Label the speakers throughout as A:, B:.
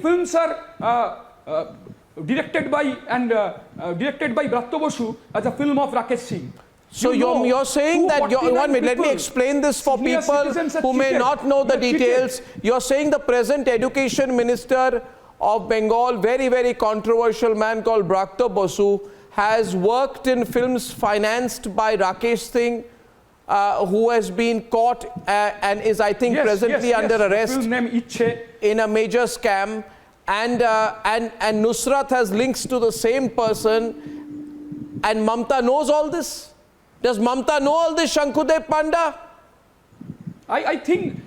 A: films are directed by Bratya Basu as a film of Rakesh Singh.
B: So you're saying that, one minute, let me explain this for people who may not know the details. You're saying the present education minister of Bengal, very, very controversial man called Bratya Basu, has worked in films financed by Rakesh Singh, who has been caught and is, I think, presently under arrest in a major scam. And Nusrat has links to the same person, and Mamta knows all this. Does Mamta know all this, Shankudev Panda?
A: I think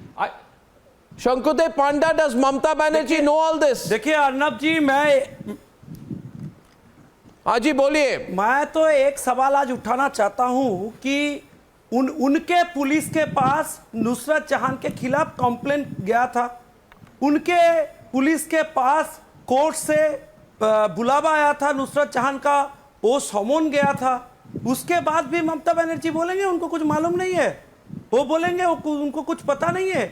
B: Shankudev Panda, does Mamta Banerjee know all this?
C: देखिए अर्नब जी, मैं
B: हाँ जी बोलिए।
C: मैं तो एक सवाल आज उठाना चाहता हूं कि उनके पुलिस के पास नुसरत जहां के खिलाफ कंप्लेंट गया था, उनके पुलिस के पास कोर्ट से बुलावा आया था नुसरत जहां का, वो समन गया था। उसके बाद भी ममता बनर्जी बोलेंगे उनको कुछ मालूम नहीं है, वो बोलेंगे उनको कुछ पता नहीं है।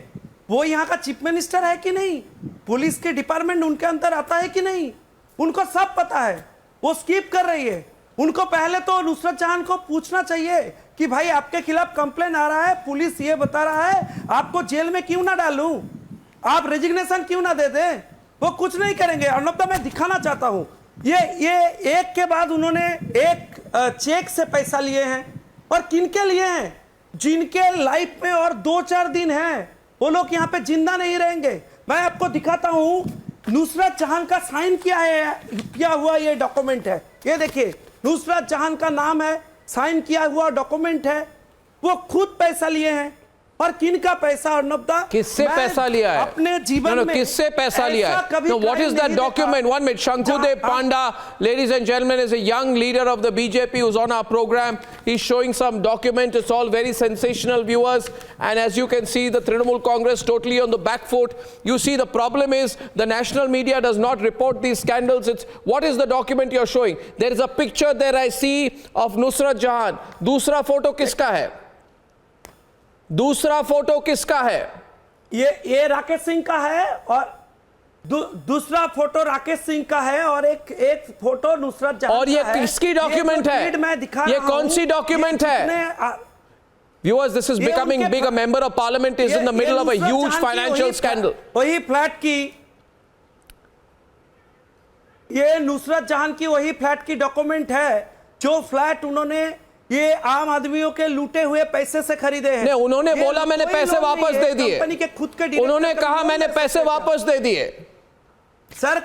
C: वो यहाँ का चीफ मिनिस्टर है कि नहीं, पुलिस के डिपार्टमेंट उनके अंदर आता है कि नहीं, उनको सब पता है। वो स्किप कर रही है। उनको पहले तो नुसरत जहां को पूछना चाहिए कि भाई आपके खिलाफ कंप्लेन आ रहा है, पुलिस ये बता रहा है, आपको जेल में क्यों ना डालूं, आप रेजिग्नेशन क्यों ना दे दें। वो कुछ नहीं करेंगे। अर्नब, मैं दिखाना चाहता हूं, ये एक के बाद उन्होंने एक चेक से पैसा लिए हैं, और किनके लिए हैं, जिनके लाइफ में और 2-4 दिन हैं, वो लोग यहाँ पे जिंदा नहीं रहेंगे। मैं आपको दिखाता हूं, नुसरत जहां का साइन किया हुआ ये डॉक्यूमेंट है, ये देखिए नुसरत जहां का नाम है, साइन किया हुआ डॉक्यूमेंट है। वो खुद पैसा लिए हैं, और किनका पैसा अर्नब दा,
B: किससे पैसा लिया है
C: अपने जीवन में,
B: किससे पैसा लिया है? No, what is that document? 1 minute. Shankudev Panda, ladies and gentlemen, is a young leader of the BJP who's on our program. He's showing some document. It's all very sensational, viewers, and as you can see, the Trinamool Congress totally on the back foot. You see, the problem is the national media does not report these scandals. It's what is the document you're showing? There is a picture there I see of Nusrat Jahan. दूसरा photo किसका है? दूसरा photo किसका है?
C: ये राकेश सिंह का है, और दूसरा फोटो राकेश सिंह का है, और एक फोटो नुसरत जहां का है।
B: और ये किसकी डॉक्यूमेंट है?
C: मैं दिखा
B: ये कौन सी डॉक्यूमेंट है? Viewers, this is becoming big. A member of parliament is in the middle of a huge financial scandal.
C: वही फ्लैट की, ये नुसरत जहां की वही फ्लैट की डॉक्यूमेंट है, जो फ्लैट उन्होंने ये आम आदमियों के लूटे हुए पैसे से खरीदे हैं।
B: नहीं, उन्होंने बोला मैंने पैसे वापस दे दिए।
C: कंपनी के खुद के
B: उन्होंने कहा मैंने पैसे वापस दे दिए।
C: सर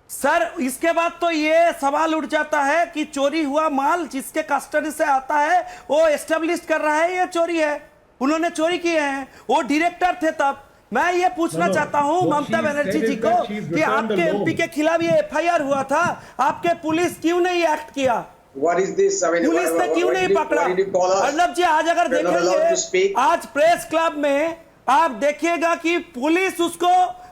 C: सर इसके बाद तो ये सवाल उठ जाता है कि चोरी हुआ माल जिसके कस्टडी से आता है, वो एस्टेब्लिश कर रहा है ये चोरी है, उन्होंने चोरी किए हैं, वो डायरेक्टर थे तब। मैं ये पूछना चाहता हूं ममता बनर्जी जी को कि आपके एमपी के खिलाफ ये एफआईआर हुआ था, आपके पुलिस क्यों नहीं एक्ट किया?
D: What is this? I mean,
C: police ने क्यों नहीं पकड़ा? अर्नब जी, आज अगर देखेंगे, आज प्रेस क्लब में आप देखिएगा कि पुलिस उसको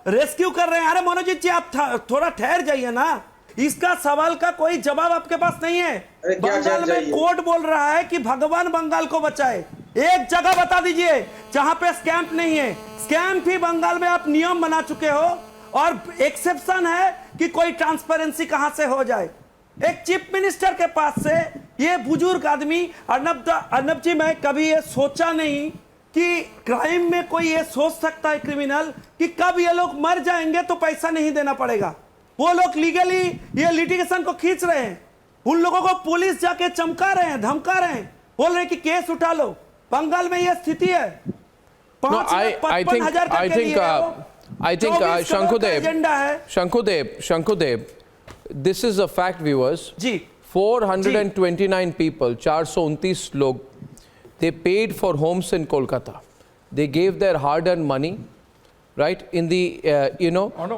C: रेस्क्यू कर रहे हैं। अरे मनोजीत जी, आप थोड़ा ठहर जाइए ना, इसका सवाल का कोई जवाब आपके पास नहीं है। बंगाल में कोर्ट बोल रहा है कि भगवान बंगाल को बचाए। एक जगह बता दीजिए जहां पे स्कैम नहीं है। स्कैम भी बंगाल में आप नियम बना चुके हो, और एक्सेप्शन है कि कोई ट्रांसपेरेंसी कहां से हो जाए। एक चीफ मिनिस्टर के पास से ये बुजुर्ग आदमी, अर्नब जी, मैं कभी ये सोचा नहीं कि क्राइम में कोई ये सोच सकता है क्रिमिनल कि कब ये लोग मर जाएंगे तो पैसा नहीं देना पड़ेगा। वो लोग लीगली ये लिटिगेशन को खींच रहे हैं, उन लोगों को पुलिस जाके चमका रहे हैं, धमका रहे हैं, बोल रहे हैं कि केस उठा लो। बंगाल में ये स्थिति है। 5,55,000
B: I think Shankudev, this is a fact, viewers.
C: Ji,
B: 429 people, 429 log, they paid for homes in Kolkata. They gave their hard-earned money, right, in the,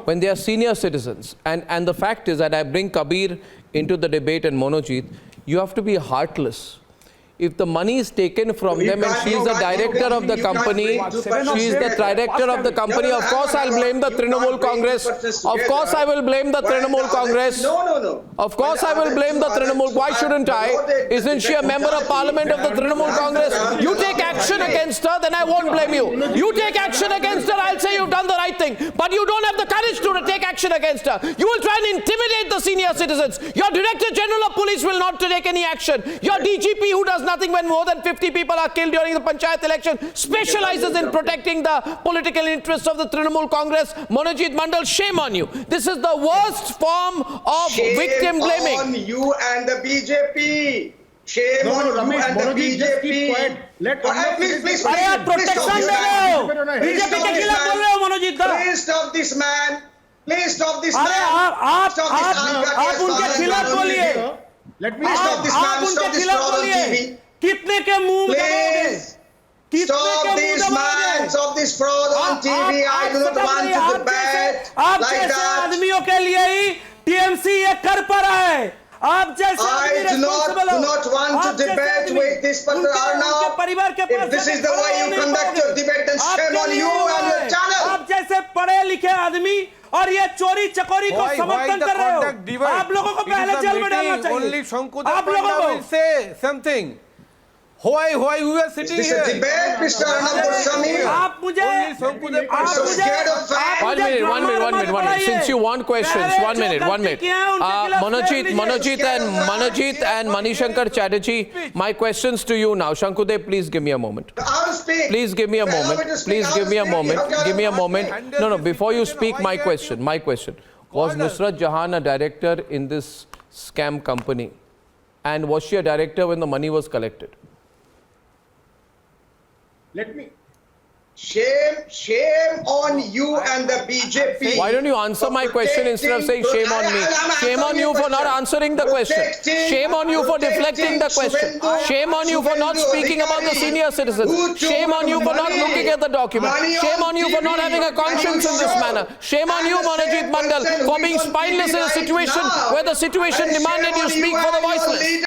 B: when they are senior citizens. And the fact is that I bring Kabir into the debate and Monojit, you have to be heartless. if the money is taken from them and she is the director of the company, she is the director of the company, of course I'll blame the Trinamool Congress. Of course I will blame the Trinamool Congress.
D: No.
B: Of course I will blame the Trinamool. Why shouldn't I? Isn't she a member of parliament of the Trinamool Congress? You take action against her, then I won't blame you. You take action against her, I'll say you've done the right thing. But you don't have the courage to take action against her. You will try and intimidate the senior citizens. Your Director General of Police will not take any action. Your DGP, who does nothing when more than 50 people are killed during the Panchayat election, specializes in protecting the political interests of the Trinamool Congress. Manojit Mandal, shame on you. This is the worst form of victim blaming.
D: Shame on you and the BJP. Shame on you and the BJP. Please.
C: अरे आप protection दे रहे हो BJP के खिलाफ बोल रहे हो मनोजीत दा
D: Please stop this man. Please stop this
C: अरे
D: man.
C: आप उनके खिलाफ बोलिए आप उनके खिलाफ बोलिए कितने के मुंह दबाओगे
D: Please stop this man. Stop this fraud on TV. I do not want to debate
C: आप
D: like
C: जैसे
D: that.
C: आदमियों के लिए ही टीएमसी ये कर पा रहा है आप जैसे
D: I do not want to debate with this person now. If this is the way you conduct your debate, then shame on you and your channel.
C: आप जैसे पढ़े लिखे आदमी और ये चोरी चकोरी को समर्थन कर रहे हो आप लोगों को पहले जेल में डालना चाहिए आप लोगों को
E: say something. Why we were sitting
D: Is this
E: here?
D: a debate, Mr. Arnab Goswami?
C: आप मुझे
D: I'm so scared of facts.
B: One minute. Since you want questions, one minute. Manojit and Manishankar Chatterjee, my questions to you now. Shankudev, please give me a moment.
D: I'll speak.
B: Please give me a
D: Allow
B: moment.
D: me to speak.
B: Please give me a
D: I'll speak.
B: moment.
D: Okay,
B: Give me a
D: I'll
B: moment.
D: speak.
B: No, before you speak, my question. Was Nusrat Jahan a director in this scam company? And was she a director when the money was collected?
E: Let me.
D: Shame on you and the BJP.
B: Why don't you answer my question instead of saying shame on me? Shame on you for not answering the question. Shame on you for deflecting the question. Shame on you for not speaking about the senior citizens. Shame on you for not looking at the document. Shame on you for not having a conscience in this manner. Shame on you, Manojit Mandal, for being spineless in a situation where the situation demanded you speak for the voiceless.